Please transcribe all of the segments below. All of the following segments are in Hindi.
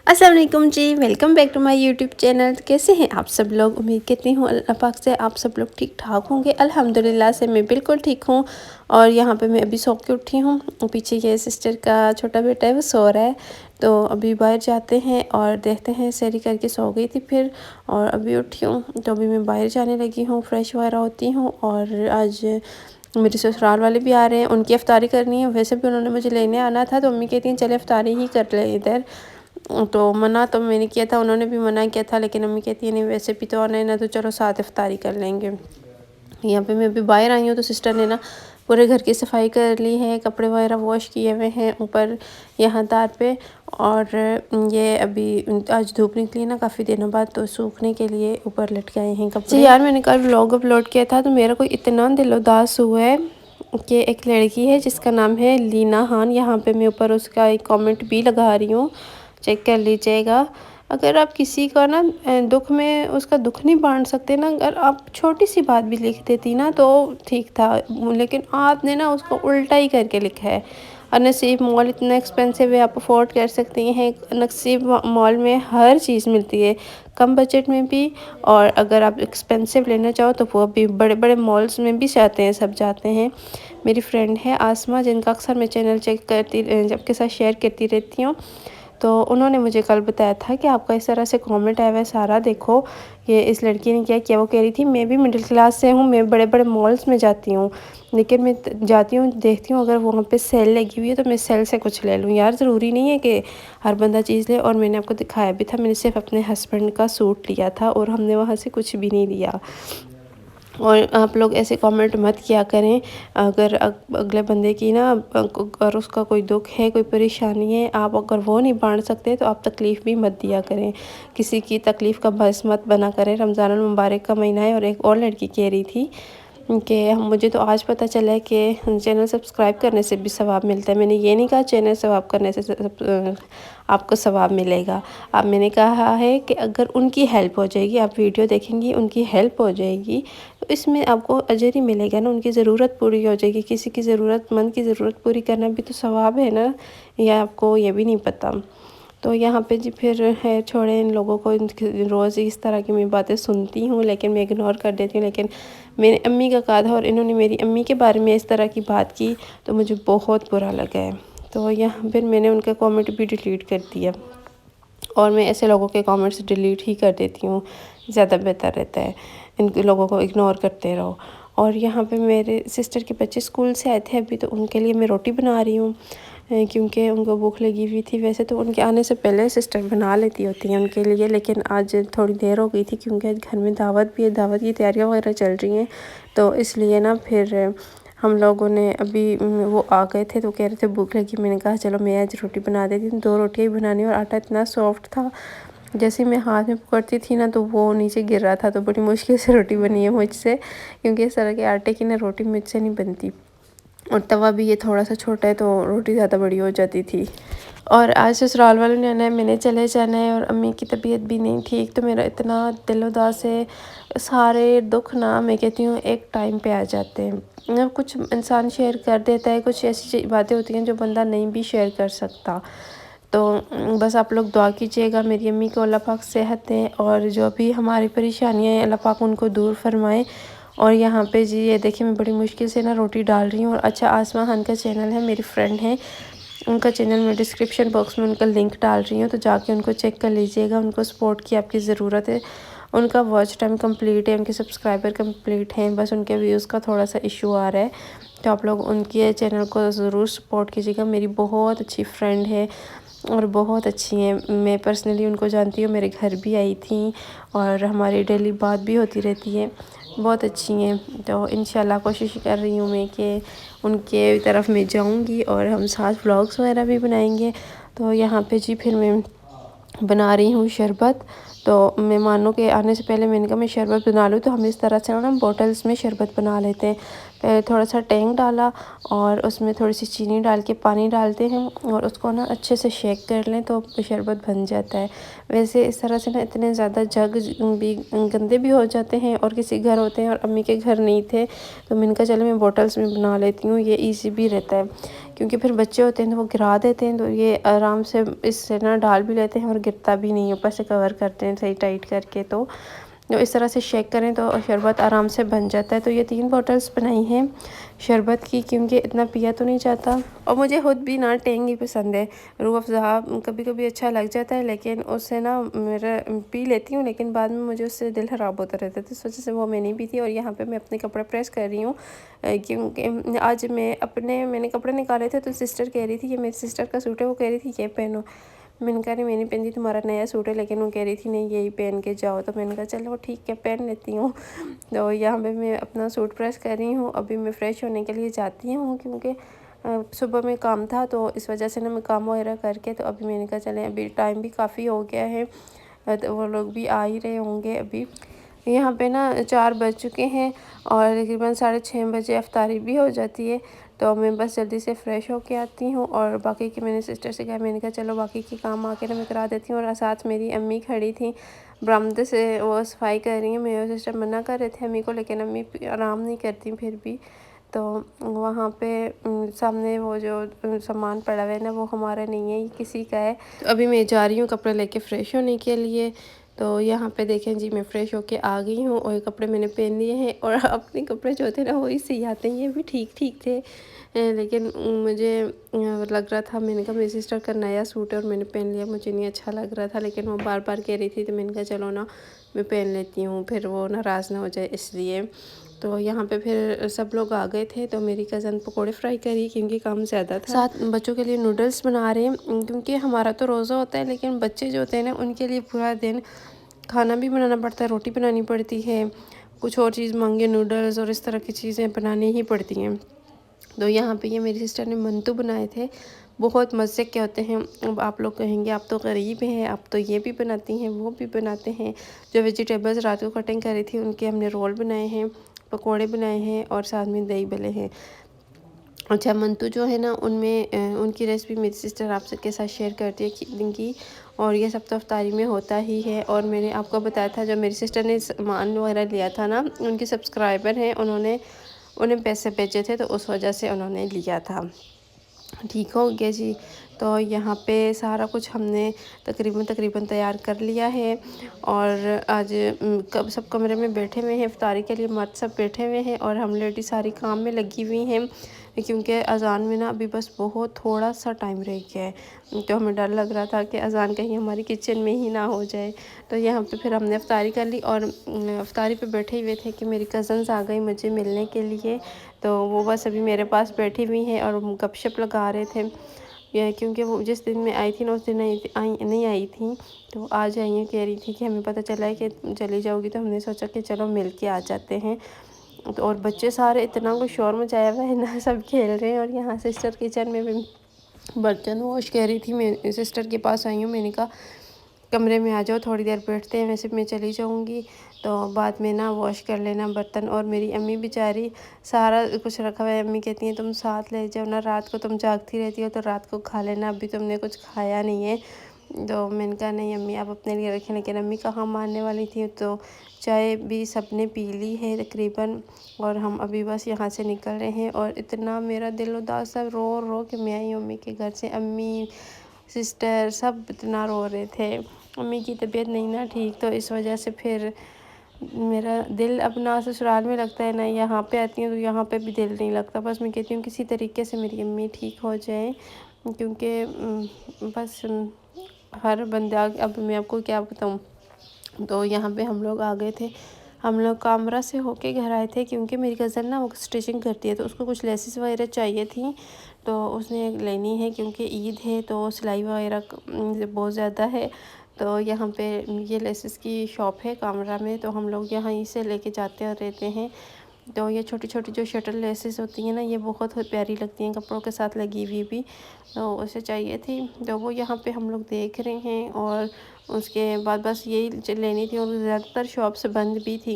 अस्सलाम वालेकुम जी, welcome back to my YouTube channel. कैसे हैं आप सब लोग? उम्मीद करती हूँ अल्लाह पाक से आप सब लोग ठीक ठाक होंगे। अल्हम्दुलिल्लाह से मैं बिल्कुल ठीक हूँ। और यहाँ पे मैं अभी सो के उठी हूँ। पीछे ये सिस्टर का छोटा बेटा है, वो सो रहा है। तो अभी बाहर जाते हैं और देखते हैं। सैरी करके सो गई थी फिर, और अभी उठी हूँ तो अभी मैं बाहर जाने लगी हूँ, फ्रेश वगैरह होती हूँ। और आज मेरे ससुराल वाले भी आ रहे हैं, उनकी इफ्तारी करनी है। वैसे भी उन्होंने मुझे लेने आना था, तो मम्मी कहती हैं चले इफ्तारी ही कर ले इधर। तो मना तो मैंने किया था, उन्होंने भी मना किया था, लेकिन मम्मी कहती है नहीं वैसे भी तो आना है ना, तो चलो साथ इफ्तारी कर लेंगे। यहाँ पे मैं अभी बाहर आई हूँ तो सिस्टर ने ना पूरे घर की सफाई कर ली है, कपड़े वगैरह वॉश किए हुए हैं ऊपर यहाँ तार पे। और ये अभी आज धूप निकली ना काफ़ी दिनों बाद, तो सूखने के लिए ऊपर लटके आए हैं कपड़े। यार मैंने कल व्लॉग अपलोड किया था, तो मेरा कोई इतना दिल उदास हुआ है कि एक लड़की है जिसका नाम है लीना हान। यहाँ पे मैं ऊपर उसका एक कमेंट भी लगा रही हूँ, चेक कर लीजिएगा। अगर आप किसी का ना दुख में उसका दुख नहीं बांट सकते ना, अगर आप छोटी सी बात भी लिख देती ना तो ठीक था, लेकिन आपने ना उसको उल्टा ही करके लिखा है। और नसीब मॉल इतना एक्सपेंसिव है, आप अफोर्ड कर सकती हैं। नसीब मॉल में हर चीज़ मिलती है, कम बजट में भी। और अगर आप एक्सपेंसिव लेना चाहो तो वो भी बड़े बड़े मॉल्स में भी जाते हैं, सब जाते हैं। मेरी फ्रेंड है आसमा, जिनका अक्सर मैं चैनल चेक करती सबके साथ शेयर करती रहती हूँ। तो उन्होंने मुझे कल बताया था कि आपका इस तरह से कमेंट आया हुआ है सारा, देखो ये इस लड़की ने क्या किया। वो कह रही थी मैं भी मिडिल क्लास से हूँ, मैं बड़े बड़े मॉल्स में जाती हूँ, लेकिन मैं जाती हूँ देखती हूँ अगर वहाँ पे सेल लगी हुई है तो मैं सेल से कुछ ले लूँ। यार ज़रूरी नहीं है कि हर बंदा चीज़ ले। और मैंने आपको दिखाया भी था, मैंने सिर्फ अपने हस्बैंड का सूट लिया था और हमने वहाँ से कुछ भी नहीं लिया। और आप लोग ऐसे कमेंट मत किया करें। अगर अगले बंदे की ना अगर उसका कोई दुख है, कोई परेशानी है, आप अगर वो नहीं बांट सकते तो आप तकलीफ़ भी मत दिया करें, किसी की तकलीफ़ का बायस मत बना करें। रमज़ान मुबारक का महीना है। और एक और लड़की कह रही थी कि मुझे तो आज पता चला है कि चैनल सब्सक्राइब करने से भी सवाब मिलता है। मैंने ये नहीं कहा चैनल सवाब करने से आपको सवाब मिलेगा। अब मैंने कहा है कि अगर उनकी हेल्प हो जाएगी, आप वीडियो देखेंगी, उनकी हेल्प हो जाएगी, तो इसमें आपको अजर ही मिलेगा ना। उनकी ज़रूरत पूरी हो जाएगी। किसी की ज़रूरतमंद की ज़रूरत पूरी करना भी तो सवाब है ना, या आपको ये भी नहीं पता। तो यहाँ पे जी फिर है, छोड़े इन लोगों को। रोज़ इस तरह की मैं बातें सुनती हूँ लेकिन मैं इग्नोर कर देती हूँ। लेकिन मेरी अम्मी का कहा था और इन्होंने मेरी अम्मी के बारे में इस तरह की बात की, तो मुझे बहुत बुरा लगा है। तो यहाँ फिर मैंने उनका कमेंट भी डिलीट कर दिया। और मैं ऐसे लोगों के कमेंट्स डिलीट ही कर देती हूँ, ज़्यादा बेहतर रहता है। इन लोगों को इग्नोर करते रहो। और यहाँ पे मेरे सिस्टर के बच्चे स्कूल से आए थे अभी, तो उनके लिए मैं रोटी बना रही हूँ क्योंकि उनको भूख लगी हुई थी। वैसे तो उनके आने से पहले सिस्टर बना लेती होती हैं उनके लिए, लेकिन आज थोड़ी देर हो गई थी क्योंकि घर में दावत भी है, दावत की तैयारियाँ वगैरह चल रही हैं। तो इसलिए ना फिर हम लोगों ने अभी वो आ गए थे तो कह रहे थे भूख लगी। मैंने कहा चलो मैं आज रोटी बना देती हूँ। 2 रोटियाँ ही बनानी, और आटा इतना सॉफ्ट था, जैसे मैं हाथ में पकड़ती थी ना तो वो नीचे गिर रहा था। तो बड़ी मुश्किल से रोटी बनी है मुझसे, क्योंकि इस तरह के आटे की ना रोटी मुझसे नहीं बनती। और तवा भी ये थोड़ा सा छोटा है तो रोटी ज़्यादा बड़ी हो जाती थी। और आज ससुराल वालों ने आना है, मैंने चले जाना है, और अम्मी की तबीयत भी नहीं ठीक। तो मेरा इतना दिल उदास है। सारे दुख ना मैं कहती हूँ एक टाइम पे आ जाते हैं। कुछ इंसान शेयर कर देता है, कुछ ऐसी बातें होती हैं जो बंदा नहीं भी शेयर कर सकता। तो बस आप लोग दुआ कीजिएगा मेरी अम्मी को अल्लाह पाक सेहत दें, और जो भी हमारी परेशानियाँ हैं अल्लाह पाक उनको दूर फरमाए। और यहाँ पे जी ये देखिए मैं बड़ी मुश्किल से ना रोटी डाल रही हूँ। और अच्छा, आसमा खान का चैनल है, मेरी फ्रेंड है, उनका चैनल मैं डिस्क्रिप्शन बॉक्स में उनका लिंक डाल रही हूँ, तो जाके उनको चेक कर लीजिएगा। उनको सपोर्ट की आपकी ज़रूरत है। उनका वॉच टाइम कंप्लीट है, उनके सब्सक्राइबर कंप्लीट हैं, बस उनके व्यूज़ का थोड़ा सा इशू आ रहा है। तो आप लोग उनके चैनल को ज़रूर सपोर्ट कीजिएगा। मेरी बहुत अच्छी फ्रेंड है और बहुत अच्छी हैं। मैं पर्सनली उनको जानती हूँ, मेरे घर भी आई थी और हमारी डेली बात भी होती रहती है। बहुत अच्छी हैं। तो इंशाल्लाह कोशिश कर रही हूँ मैं कि उनके तरफ मैं जाऊँगी और हम साथ व्लॉग्स वगैरह भी बनाएंगे। तो यहाँ पे जी फिर मैं बना रही हूँ शरबत। तो मेहमानों के आने से पहले मैंने कहा मैं शरबत बना लूँ। तो हम इस तरह से ना बोटल्स में शरबत बना लेते हैं। पहले थोड़ा सा टेंग डाला और उसमें थोड़ी सी चीनी डाल के पानी डालते हैं और उसको ना अच्छे से शेक कर लें तो शरबत बन जाता है। वैसे इस तरह से ना इतने ज़्यादा जग भी गंदे भी हो जाते हैं और किसी घर होते हैं और अम्मी के घर नहीं थे, तो मैंने कहा चलो मैं बोटल्स में बना लेती हूँ, ये ईजी भी रहता है। क्योंकि फिर बच्चे होते हैं तो वो गिरा देते हैं, तो ये आराम से इससे ना डाल भी लेते हैं और गिरता भी नहीं है, ऊपर से कवर करते हैं सही टाइट करके। तो इस तरह से शेक करें तो शरबत आराम से बन जाता है। तो ये 3 बॉटल्स बनाई हैं शरबत की, क्योंकि इतना पिया तो नहीं जाता और मुझे खुद भी ना टेंग ही पसंद है। रूह अफ़ज़ा कभी कभी अच्छा लग जाता है, लेकिन उससे ना मेरा पी लेती हूँ, लेकिन बाद में मुझे उससे दिल ख़राब होता रहता है, तो इस वजह से वो मैं नहीं पीती। और यहाँ पे मैं अपने कपड़े प्रेस कर रही हूँ, क्योंकि आज मैंने कपड़े निकाले थे, तो सिस्टर कह रही थी, ये मेरी सिस्टर का सूट है, वो कह रही थी ये पहनो। मैंने कहा नहीं मैं नहीं पहनती, तुम्हारा नया सूट है, लेकिन वो कह रही थी नहीं यही पहन के जाओ, तो मैंने कहा चलो ठीक है पहन लेती हूँ। तो यहाँ पे मैं अपना सूट प्रेस कर रही हूँ। अभी मैं फ़्रेश होने के लिए जाती हूँ, क्योंकि सुबह में काम था, तो इस वजह से ना मैं काम वगैरह करके, तो अभी मैंने कहा चलें, अभी टाइम भी काफ़ी हो गया है, तो वो लोग भी आ ही रहे होंगे अभी। यहाँ पे ना 4 बज चुके हैं और तकरीबन 6:30 बजे अफ्तारी भी हो जाती है। तो मैं बस जल्दी से फ़्रेश होके आती हूँ और बाकी की मैंने सिस्टर से कहा, मैंने कहा चलो बाकी के काम आके ना मैं करा देती हूँ। और साथ मेरी अम्मी खड़ी थी बरामदे से, वो सफाई कर रही हैं। मेरे सिस्टर मना कर रहे थे अम्मी को, लेकिन अम्मी आराम नहीं करती फिर भी। तो वहाँ पे सामने वो जो सामान पड़ा हुआ है ना, वो हमारा नहीं है, ये किसी का है। तो अभी मैं जा रही हूँ कपड़े लेके फ़्रेश होने के लिए। तो यहाँ पे देखें जी, मैं फ़्रेश होके आ गई हूँ और ये कपड़े मैंने पहन लिए हैं। और अपने कपड़े जो थे ना वही सही आते हैं, ये भी ठीक ठीक थे, लेकिन मुझे लग रहा था, मैंने कहा मेरी सिस्टर का नया सूट है और मैंने पहन लिया, मुझे नहीं अच्छा लग रहा था, लेकिन वो बार बार कह रही थी, तो मैंने कहा चलो ना मैं पहन लेती हूँ, फिर वो नाराज़ ना हो जाए इसलिए। तो यहाँ पे फिर सब लोग आ गए थे, तो मेरी कज़न पकोड़े फ्राई करी, क्योंकि काम ज़्यादा था। साथ बच्चों के लिए नूडल्स बना रहे हैं, क्योंकि हमारा तो रोज़ा होता है, लेकिन बच्चे जो होते हैं ना उनके लिए पूरा दिन खाना भी बनाना पड़ता है, रोटी बनानी पड़ती है, कुछ और चीज़ मांगे नूडल्स और इस तरह की चीज़ें बनानी ही पड़ती हैं। तो यहाँ पे ये मेरी सिस्टर ने मंतू बनाए थे, बहुत मज़े के होते हैं। अब आप लोग कहेंगे आप तो गरीब हैं, आप तो ये भी बनाती हैं वो भी बनाते हैं। जो वेजिटेबल्स रात को कटिंग करी थी उनके हमने रोल बनाए हैं, पकोड़े बनाए हैं और साथ में दही भले हैं। अच्छा, मंतू जो है ना उनमें उनकी रेसिपी मेरी सिस्टर आपसे के साथ शेयर करती है खीर की, और ये सब तो अफ्तारी में होता ही है। और मैंने आपको बताया था, जब मेरी सिस्टर ने सामान वगैरह लिया था ना, उनके सब्सक्राइबर हैं, उन्हें पैसे भेजे थे, तो उस वजह से उन्होंने लिया था। ठीक हो गया जी। तो यहाँ पे सारा कुछ हमने तकरीबन तैयार कर लिया है। और आज कब सब कमरे में बैठे हुए हैं इफ्तारी के लिए, मर्द सब बैठे हुए हैं और हम लेडी सारी काम में लगी हुई हैं, क्योंकि अज़ान में ना अभी बस बहुत थोड़ा सा टाइम रह गया है। तो हमें डर लग रहा था कि अज़ान कहीं हमारी किचन में ही ना हो जाए। तो यहाँ पे फिर हमने इफ्तारी कर ली और इफ्तारी पे बैठे हुए थे कि मेरी कज़न्स आ गई मुझे मिलने के लिए। तो वो बस अभी मेरे पास बैठी हुई हैं और गपशप लगा रहे थे, क्योंकि वो जिस दिन मैं आई थी ना उस दिन नहीं आई थी, तो आज आई हैं। कह रही थी कि हमें पता चला है कि चली जाओगी, तो हमने सोचा कि चलो मिल के आ जाते हैं। तो और बच्चे सारे इतना कुछ शोर मचाया हुआ है ना, सब खेल रहे हैं। और यहाँ सिस्टर किचन में भी बर्तन वॉश कह रही थी, मैं सिस्टर के पास आई हूँ, मैंने कहा कमरे में आ जाओ थोड़ी देर बैठते हैं, वैसे मैं चली जाऊँगी, तो बाद में ना वॉश कर लेना बर्तन। और मेरी अम्मी बेचारी सारा कुछ रखा हुआ है, अम्मी कहती हैं तुम साथ ले जाओ ना, रात को तुम जागती रहती हो तो रात को खा लेना, अभी तुमने कुछ खाया नहीं है। तो मैंने कहा नहीं अम्मी आप अपने लिए रखें, लेकिन अम्मी कहाँ मानने वाली थी। तो चाय भी सबने पी ली है तकरीबन, और हम अभी बस यहाँ से निकल रहे हैं। और इतना मेरा दिल उदास है, रो रो के मैं आई अम्मी के घर से, अम्मी सिस्टर सब इतना रो रहे थे। अम्मी की तबीयत नहीं ना ठीक, तो इस वजह से फिर मेरा दिल अपना ससुराल में लगता है ना, यहाँ पे आती हूँ तो यहाँ पे भी दिल नहीं लगता। बस मैं कहती हूँ किसी तरीके से मेरी अम्मी ठीक हो जाए, क्योंकि बस हर बंदा, अब मैं आपको क्या बताऊँ। तो यहाँ पे हम लोग आ गए थे, हम लोग कामरा से होके घर आए थे, क्योंकि मेरी कज़न ना वो स्टिचिंग करती है, तो उसको कुछ लेसेस वगैरह चाहिए थी, तो उसने लेनी है, क्योंकि ईद है तो सिलाई वगैरह बहुत ज़्यादा है। तो यहाँ पे ये लेसेस की शॉप है कामरा में, तो हम लोग यहाँ से लेके जाते रहते हैं। तो ये छोटी छोटी जो शटल लेसेस होती हैं ना, ये बहुत प्यारी लगती हैं कपड़ों के साथ लगी हुई भी, तो उसे चाहिए थी, तो वो यहाँ पे हम लोग देख रहे हैं। और उसके बाद बस यही लेनी थी, और ज़्यादातर शॉप्स बंद भी थी।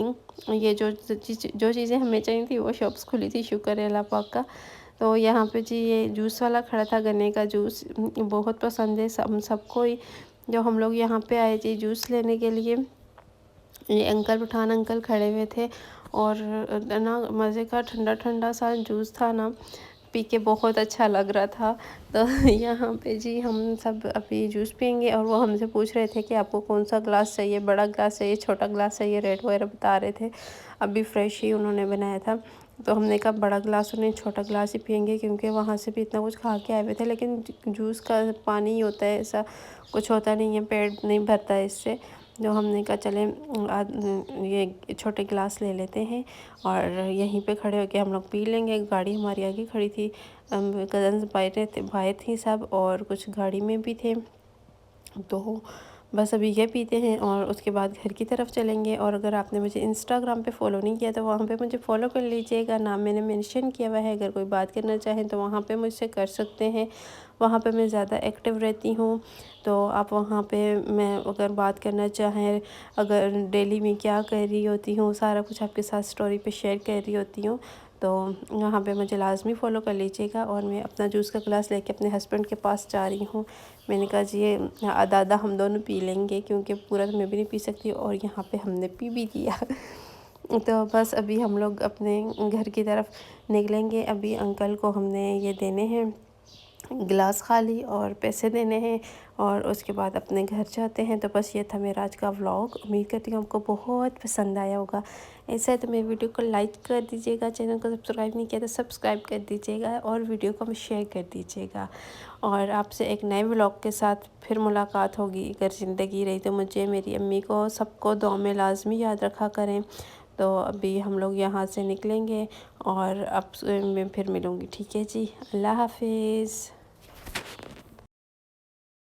ये जो चीज़ें हमें चाहिए थी वो शॉप्स खुली थी, शुक्र है अल्लाह पाक का। तो यहाँ पे जी ये जूस वाला खड़ा था, गन्ने का जूस बहुत पसंद है सबको ही। जो हम लोग यहाँ पे आए थे जूस लेने के लिए, ये अंकल पठान अंकल खड़े हुए थे, और ना मज़े का ठंडा ठंडा सा जूस था ना, पी के बहुत अच्छा लग रहा था। तो यहाँ पे जी हम सब अभी जूस पियेंगे और वो हमसे पूछ रहे थे कि आपको कौन सा ग्लास चाहिए, बड़ा ग्लास चाहिए, छोटा ग्लास चाहिए, रेट वगैरह बता रहे थे। अभी फ्रेश ही उन्होंने बनाया था, तो हमने कहा बड़ा ग्लास उन्हें छोटा ग्लास ही पियेंगे, क्योंकि वहाँ से भी इतना कुछ खा के आए हुए थे। लेकिन जूस का पानी ही होता है, ऐसा कुछ होता नहीं है, पेट नहीं भरता है इससे। जो हमने कहा चलें ये छोटे गिलास ले लेते हैं और यहीं पे खड़े होके हम लोग पी लेंगे। गाड़ी हमारी आगे खड़ी थी, कज़न्स बाहर थी सब, और कुछ गाड़ी में भी थे। तो बस अभी ये पीते हैं और उसके बाद घर की तरफ चलेंगे। और अगर आपने मुझे इंस्टाग्राम पे फ़ॉलो नहीं किया तो वहाँ पे मुझे फ़ॉलो कर लीजिएगा, नाम मैंने मेंशन किया हुआ है। अगर कोई बात करना चाहें तो वहाँ पे मुझसे कर सकते हैं, वहाँ पे मैं ज़्यादा एक्टिव रहती हूँ। तो आप वहाँ पे मैं अगर बात करना चाहें, अगर डेली में क्या कर रही होती हूँ, सारा कुछ आपके साथ स्टोरी पे शेयर कर रही होती हूँ, तो वहाँ पे मुझे लाज़मी फ़ॉलो कर लीजिएगा। और मैं अपना जूस का गिलास लेके अपने हस्बैंड के पास जा रही हूँ। मैंने कहा जी ये आधा आधा हम दोनों पी लेंगे, क्योंकि पूरा तो मैं भी नहीं पी सकती, और यहाँ पे हमने पी भी दिया। तो बस अभी हम लोग अपने घर की तरफ निकलेंगे। अभी अंकल को हमने ये देने हैं गिलास खाली और पैसे देने हैं, और उसके बाद अपने घर जाते हैं। तो बस ये था मेरा आज का व्लॉग। उम्मीद करती हूँ आपको बहुत पसंद आया होगा। ऐसा है तो मेरी वीडियो को लाइक कर दीजिएगा, चैनल को सब्सक्राइब नहीं किया तो सब्सक्राइब कर दीजिएगा, और वीडियो को शेयर कर दीजिएगा। और आपसे एक नए व्लॉग के साथ फिर मुलाकात होगी। अगर ज़िंदगी रही तो मुझे, मेरी अम्मी को, सबको दुआ में लाजमी याद रखा करें। तो अभी हम लोग यहाँ से निकलेंगे और अब मैं फिर मिलूँगी। ठीक है जी, अल्लाह हाफिज़।